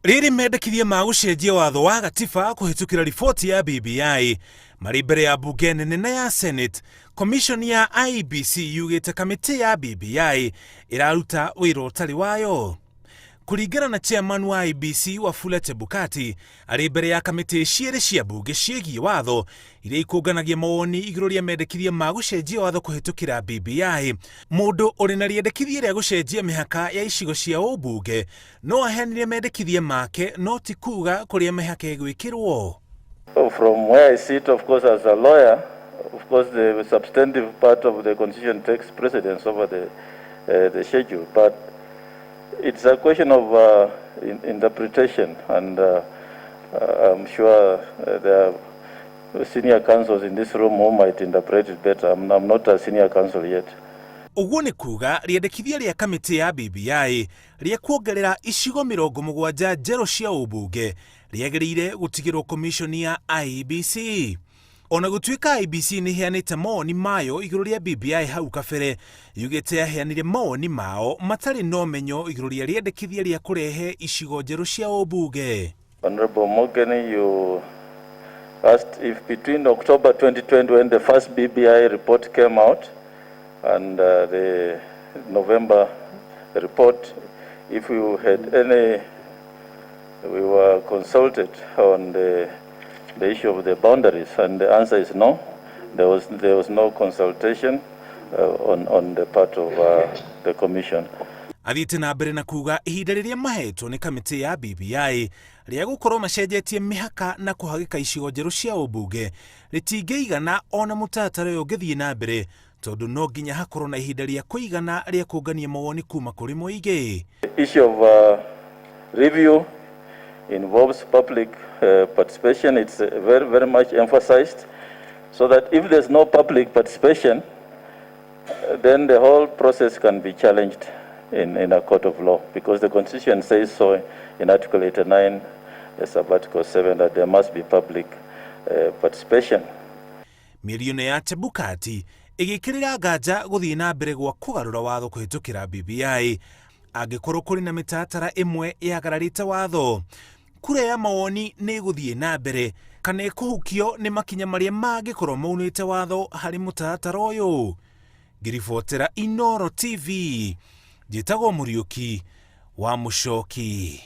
Rĩrĩ mendekithia ma gũcenjia watho wa gatiba kũhĩtũkĩra riboti ya BBI marĩ mbere ya mbunge nene na ya Senate. Commission ya IEBC yugĩte kamĩtĩ ya BBI ĩraruta wĩra ũtarĩ wayo. Kũringana na chairman wa IEBC wa Chebukati, arĩ mbere ya kamĩtĩ cierĩ cia mbunge ciĩgiĩ watho iria ikũnganagia mawoni igũrũ rĩa mendekithia ma gũcenjia watho kũhĩtũkĩra BBI. Mũndũ ũrĩ na rĩendekithia rĩa gũcenjia mĩhaka ya icigo cia ũmbunge no aheanire mendekithia make no ti kuga kũrĩa mĩhaka ĩgwĩkĩrwo. From where I sit, of course, as a lawyer, of course, the substantive part of the constitution takes precedence over the schedule, but it's a question of interpretation, and I'm sure there are senior counsels in this room who might interpret it better. I'm not a senior counsel yet. Ũguo nĩ kuga rĩendekithia rĩa kamĩtĩ ya BBI rĩa kuongerera icigo 70 njerũ cia ũmbunge rĩagĩrĩire gũtigĩrwo commission ya IEBC. Ona gũtuĩka IEBC nĩ ĩheanĩte mawoni mayo igũrũ rĩa BBI hau kabere, yugĩte yaheanire mawoni mao matarĩ na ũmenyo igũrũ rĩa rĩendekithia rĩa kũrehe icigo njerũ cia ũmbunge. Honorable Morgan, you asked if between October 2020, when the first BBI report came out, and the November report, if we were consulted on the issue of the boundaries, and the answer is no. There was no consultation on the part of the commission. Athiĩte na mbere na kuga ihinda rĩrĩa mahetwo nĩ kamĩtĩ ya BBI rĩa gũkorwo macenjetie mĩhaka na kũhagĩka icigo njerũ cia ũmbunge rĩtingĩigana ona mũtaratara ũyũ ũngĩthiĩ na mbere, tondũ no nginya hakorwo na ihinda rĩa kũigana rĩa kũngania mawoni kuma kũrĩ mũingĩ. The issue of review involves public participation. It's very much emphasized, so that if there's no public participation, then the whole process can be challenged in a court of law, because the Constitution says so in Article 89, Article 7, that there must be public participation. Mĩario ya Chebukati ĩgĩkĩrĩra nganja gũthiĩ na mbere gwa kũgarũra watho kũhĩtũkĩra BBI angĩkorwo kũrĩ na mĩtaratara ĩmwe yagararĩte watho. Kura ya mawoni nĩ gũthiĩ na mbere kana ĩkũhukio nĩ makinya marĩa mangĩkorwo maunĩte watho harĩ mũtaratara ũyũ. Ngiribotera Inooro TV, njĩtagwo Mũriũki wa Mũchoki.